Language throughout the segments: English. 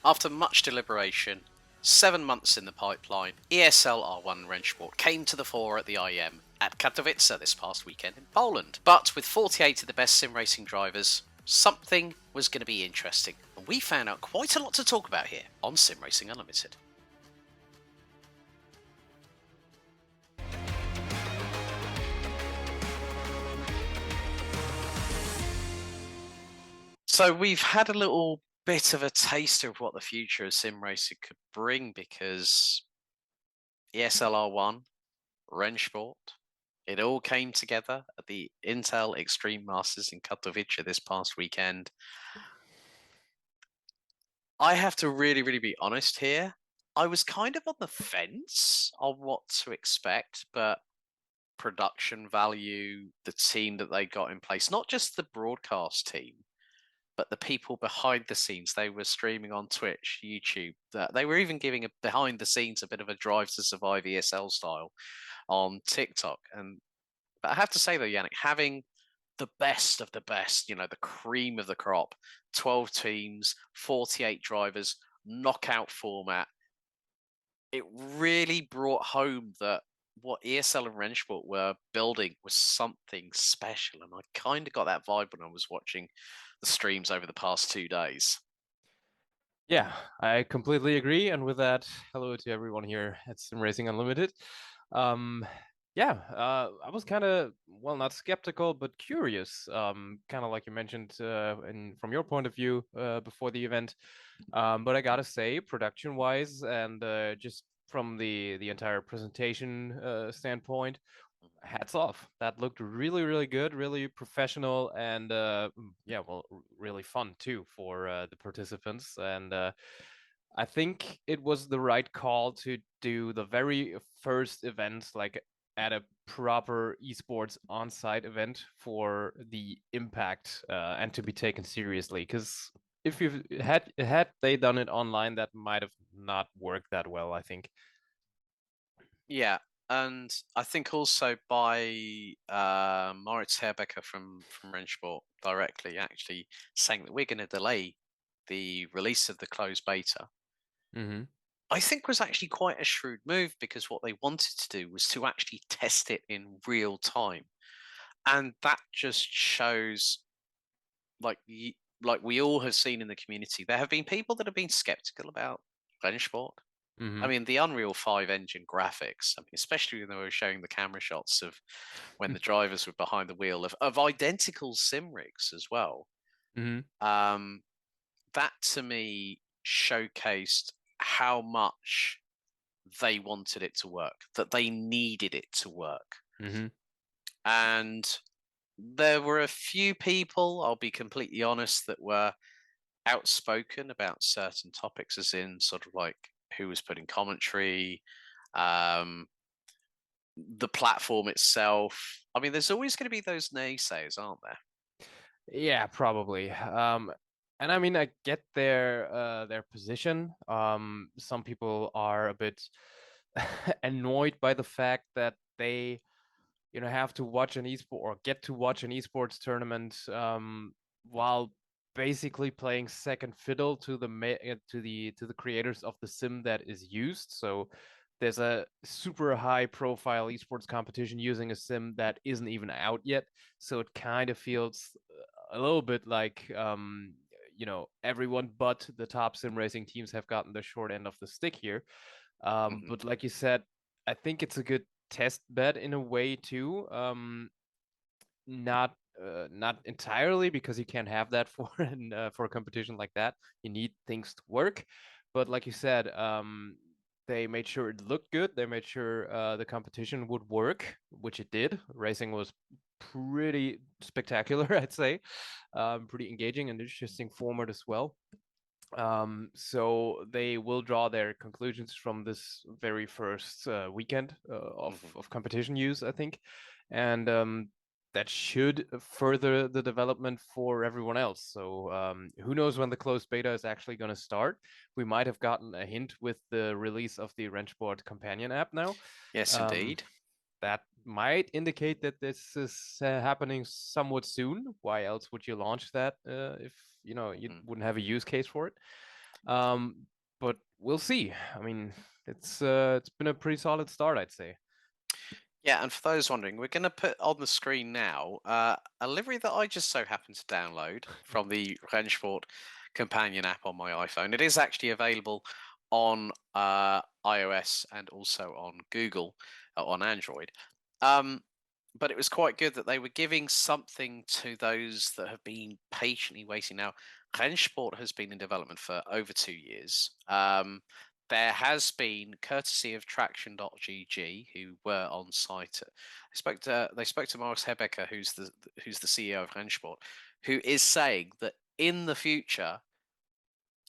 After much deliberation, 7 months in the pipeline, ESL R1 Rennsport came to the fore at the IEM at Katowice this past weekend in Poland. But with 48 of the best sim racing drivers, something was going to be interesting, and we found out quite a lot to talk about here on Sim Racing Unlimited. So we've had a little bit of a taster of what the future of sim racing could bring, because ESL R1, Rennsport, it all came together at the Intel Extreme Masters in Katowice this past weekend. I have to really be honest here. I was kind of on the fence on what to expect, but production value, the team that they got in place, not just the broadcast team, but the people behind the scenes. They were streaming on Twitch, YouTube. They were even giving a behind the scenes a bit of a Drive to Survive ESL style on TikTok. But I have to say though, Yannick, having the best of the best, the cream of the crop, 12 teams, 48 drivers, knockout format, it really brought home that what ESL and Rennsport were building was something special. And I kind of got that vibe when I was watching the streams over the past 2 days. Yeah, I completely agree. And with that, hello to everyone here at SimRacing Unlimited. I was kind of, well, not skeptical, but curious, kind of like you mentioned from your point of view before the event. But I gotta say, production-wise and just from the entire presentation standpoint, hats off. That looked really good, really professional, and really fun too for the participants. And I think it was the right call to do the very first event like at a proper esports on-site event for the impact and to be taken seriously. Because if you had they done it online, that might have not worked that well, I think. Yeah, and I think also by Moritz Herbecker from Rennsport directly actually saying that we're going to delay the release of the closed beta, I think was actually quite a shrewd move, because what they wanted to do was to actually test it in real time. And that just shows, like we all have seen in the community, there have been people that have been skeptical about Rennsport. I mean, the Unreal 5 engine graphics, I mean, especially when they were showing the camera shots of when the drivers were behind the wheel of identical sim rigs as well. That to me showcased how much they wanted it to work, that they needed it to work. And there were a few people, I'll be completely honest, that were outspoken about certain topics, as in sort of like who was putting commentary, the platform itself. I mean, there's always going to be those naysayers, aren't there? Yeah, probably. And I mean, I get their position. Some people are a bit annoyed by the fact that they, have to watch an esport or get to watch an esports tournament while basically playing second fiddle to the creators of the sim that is used. So there's a super high profile esports competition using a sim that isn't even out yet. So it kind of feels a little bit like everyone but the top sim racing teams have gotten the short end of the stick here. But like you said, I think it's a good test bed in a way too. Not entirely, because you can't have that for for a competition like that. You need things to work, but like you said, they made sure it looked good. They made sure the competition would work, which it did. Racing was pretty spectacular, I'd say. Pretty engaging and interesting format as well. So they will draw their conclusions from this very first weekend of competition use, I think. And that should further the development for everyone else. So who knows when the closed beta is actually going to start? We might have gotten a hint with the release of the Rennsport companion app now. Yes, indeed. That might indicate that this is happening somewhat soon. Why else would you launch that if you wouldn't have a use case for it? But we'll see. I mean, it's been a pretty solid start, I'd say. Yeah, and for those wondering, we're going to put on the screen now a livery that I just so happened to download from the Rennsport companion app on my iPhone. It is actually available on iOS and also on Google, on Android. But it was quite good that they were giving something to those that have been patiently waiting. Now, Rennsport has been in development for over 2 years. There has been, courtesy of Traction.gg, who were on site. They spoke to Morris Hebecker, who's the CEO of Rennsport, who is saying that in the future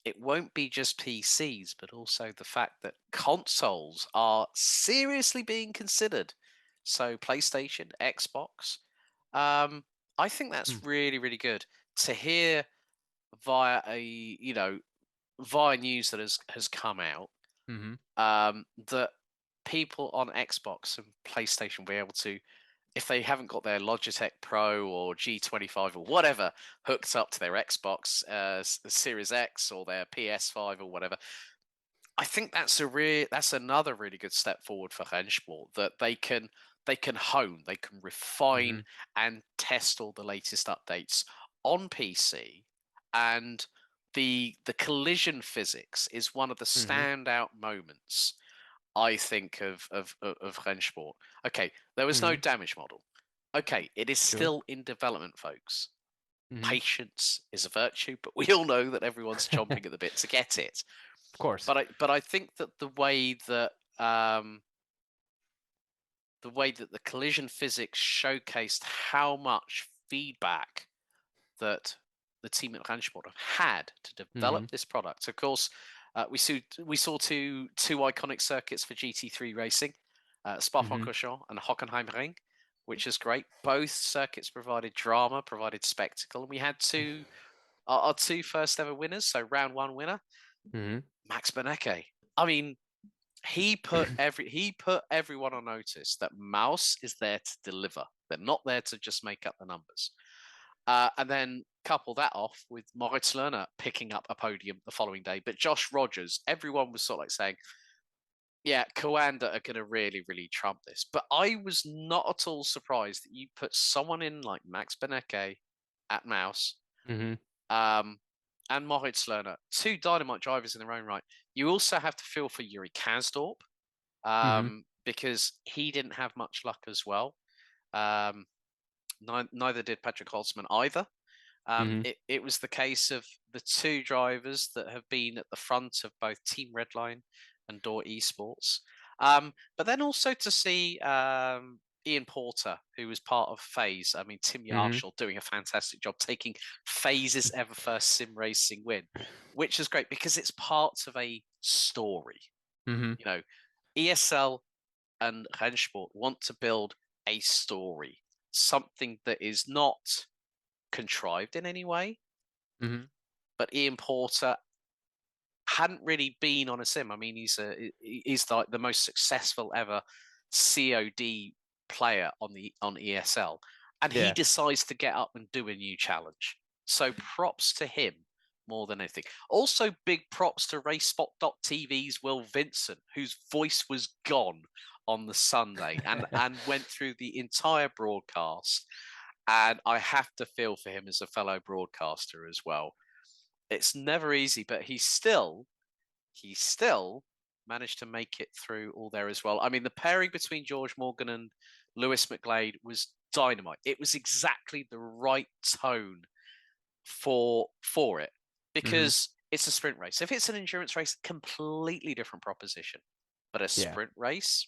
it won't be just PCs, but also the fact that consoles are seriously being considered. So PlayStation, Xbox. I think that's really, really good to hear via via news that has come out, that people on Xbox and PlayStation will be able to, if they haven't got their Logitech Pro or G25 or whatever hooked up to their Xbox Series X or their PS5 or whatever, I think that's another really good step forward for Rennsport, that they can hone, they can refine and test all the latest updates on PC. And the collision physics is one of the standout moments, I think, of Rennsport. Okay, there was no damage model. Okay, it is still in development, folks. Patience is a virtue, but we all know that everyone's chomping at the bit to get it. Of course. But I think that the way that the collision physics showcased how much feedback that the team at Rennsport have had to develop this product. Of course, we saw two iconic circuits for GT3 racing, Spa-Francorchamps and Hockenheimring, which is great. Both circuits provided drama, provided spectacle, and we had our two first ever winners. So round one winner, Max Benecke. I mean, he put everyone on notice that Mouse is there to deliver. They're not there to just make up the numbers. And then couple that off with Moritz Lerner picking up a podium the following day. But Josh Rogers, everyone was sort of like saying, yeah, Coanda are going to really, really trump this. But I was not at all surprised that you put someone in like Max Benecke at Mouse, and Moritz Lerner, two dynamite drivers in their own right. You also have to feel for Yuri Kansdorp, because he didn't have much luck as well. Neither did Patrick Holtzman either. It was the case of the two drivers that have been at the front of both Team Redline and Door Esports. But then also to see Ian Porter, who was part of FaZe. I mean, Tim Yarshall doing a fantastic job taking FaZe's ever first sim racing win, which is great because it's part of a story. You know, ESL and Rennsport want to build a story, something that is not contrived in any way. But Ian Porter hadn't really been on a sim. I mean, he's like the most successful ever COD player on ESL, and he decides to get up and do a new challenge. So props to him more than anything. Also, big props to RaceSpot.tv's Will Vincent, whose voice was gone on the Sunday and went through the entire broadcast. And I have to feel for him as a fellow broadcaster as well. It's never easy, but he still managed to make it through all there as well. I mean, the pairing between George Morgan and Lewis McGlade was dynamite. It was exactly the right tone for it, because it's a sprint race. If it's an endurance race, completely different proposition. But a sprint race,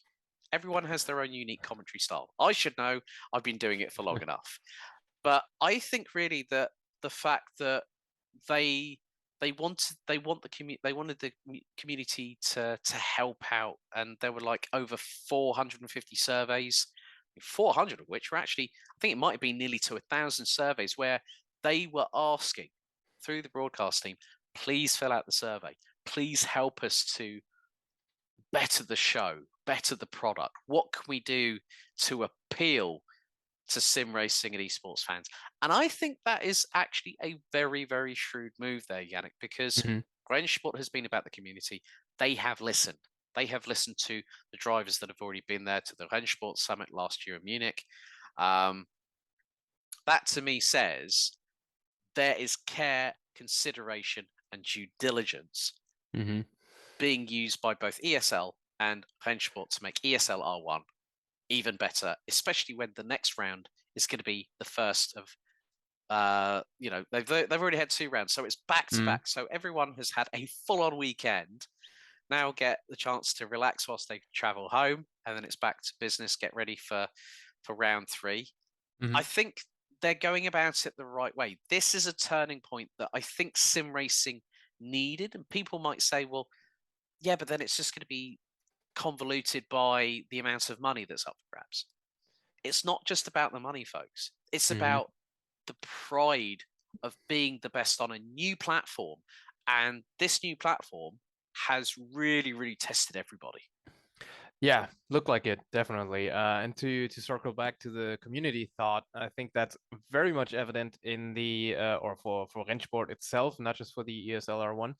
everyone has their own unique commentary style. I should know. I've been doing it for long enough. But I think really that the fact that they wanted the community to help out, and there were like over 450 surveys, 400 of which were actually, I think it might have been nearly to 1,000 surveys where they were asking through the broadcast team, please fill out the survey, please help us to better the show, better the product. What can we do to appeal to sim racing and esports fans? And I think that is actually a very, very shrewd move there, Yannick, because Rennsport has been about the community. They have listened. They have listened to the drivers that have already been there to the Rennsport Summit last year in Munich. That to me says there is care, consideration, and due diligence being used by both ESL and Rennsport to make ESL R1 even better, especially when the next round is going to be the first of they've already had 2 rounds, so it's back to back. So everyone has had a full-on weekend. Now get the chance to relax whilst they travel home, and then it's back to business. Get ready for round 3. I think they're going about it the right way. This is a turning point that I think sim racing needed, and people might say, well, yeah, but then it's just going to be convoluted by the amount of money that's up for grabs. It's not just about the money, folks. It's about the pride of being the best on a new platform. And this new platform has really, really tested everybody. Yeah, looked like it, definitely. And to circle back to the community thought, I think that's very much evident in the or for Rennsport itself, not just for the ESL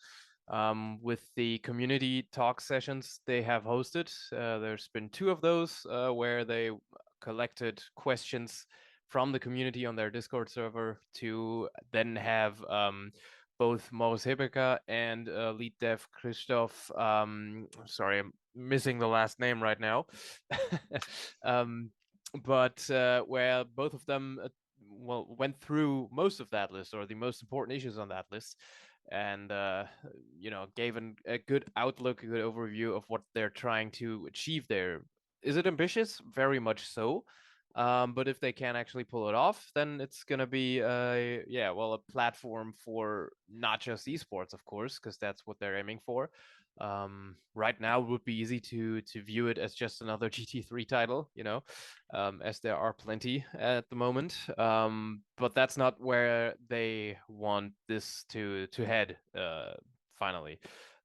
R1. With the community talk sessions they have hosted, there's been 2 of those where they collected questions from the community on their Discord server to then have both Maurice Hebeka and lead dev Christoph. Sorry, I'm missing the last name right now. But where both of them went through most of that list, or the most important issues on that list, and gave a good outlook, a good overview of what they're trying to achieve there. Is it ambitious? Very much so. But if they can actually pull it off, then it's gonna be a platform for not just esports, of course, because that's what they're aiming for. Right now, it would be easy to view it as just another GT3 title, as there are plenty at the moment. But that's not where they want this to head. Finally.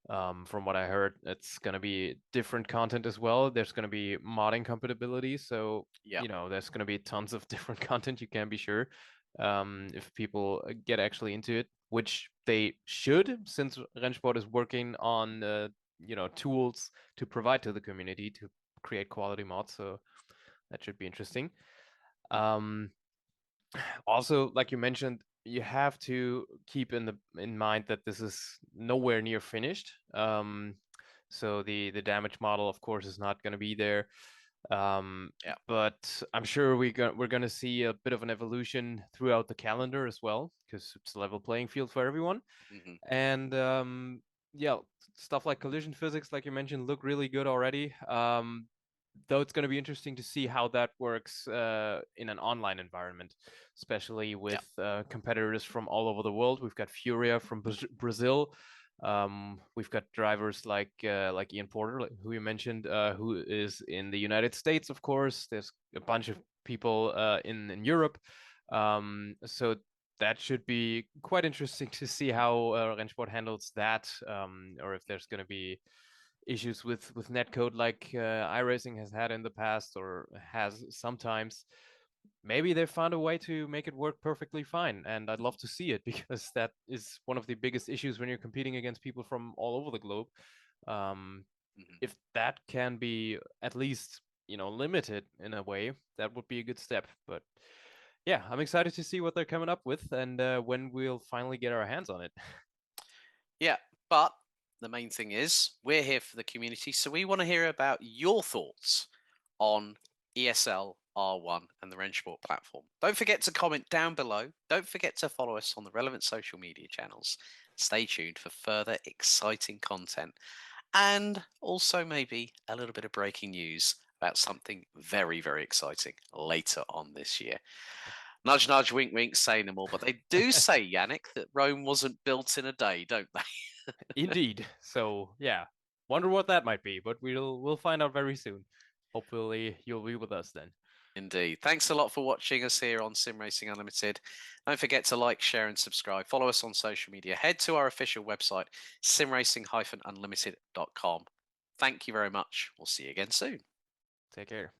From what I heard, it's going to be different content as well. There's going to be modding compatibility. So, there's going to be tons of different content, you can be sure, if people get actually into it, which they should, since Rennsport is working on, tools to provide to the community to create quality mods. So that should be interesting. Also, like you mentioned, you have to keep in mind that this is nowhere near finished. So the damage model, of course, is not going to be there. But I'm sure we're going to see a bit of an evolution throughout the calendar as well, because it's a level playing field for everyone. And stuff like collision physics, like you mentioned, look really good already. Though it's going to be interesting to see how that works in an online environment, especially with competitors from all over the world. We've got Furia from Brazil. We've got drivers like Ian Porter, who you mentioned, who is in the United States, of course. There's a bunch of people in Europe. So that should be quite interesting to see how Rennsport handles that, or if there's going to be issues with netcode like iRacing has had in the past, or has sometimes. Maybe they found a way to make it work perfectly fine, and I'd love to see it, because that is one of the biggest issues when you're competing against people from all over the globe. If that can be at least limited in a way, that would be a good step. But yeah, I'm excited to see what they're coming up with, and when we'll finally get our hands on it. Yeah, but the main thing is we're here for the community, so we want to hear about your thoughts on ESL R1 and the Rennsport platform. Don't forget to comment down below. Don't forget to follow us on the relevant social media channels. Stay tuned for further exciting content, and also maybe a little bit of breaking news about something very, very exciting later on this year. Nudge, nudge, wink, wink, say no more. But they do say, Yannick, that Rome wasn't built in a day, don't they? Indeed. So yeah, wonder what that might be, but we'll find out very soon. Hopefully you'll be with us then. Indeed. Thanks a lot for watching us here on SimRacing Unlimited. Don't forget to like, share, and subscribe. Follow us on social media. Head to our official website, simracing-unlimited.com. Thank you very much. We'll see you again soon. Take care.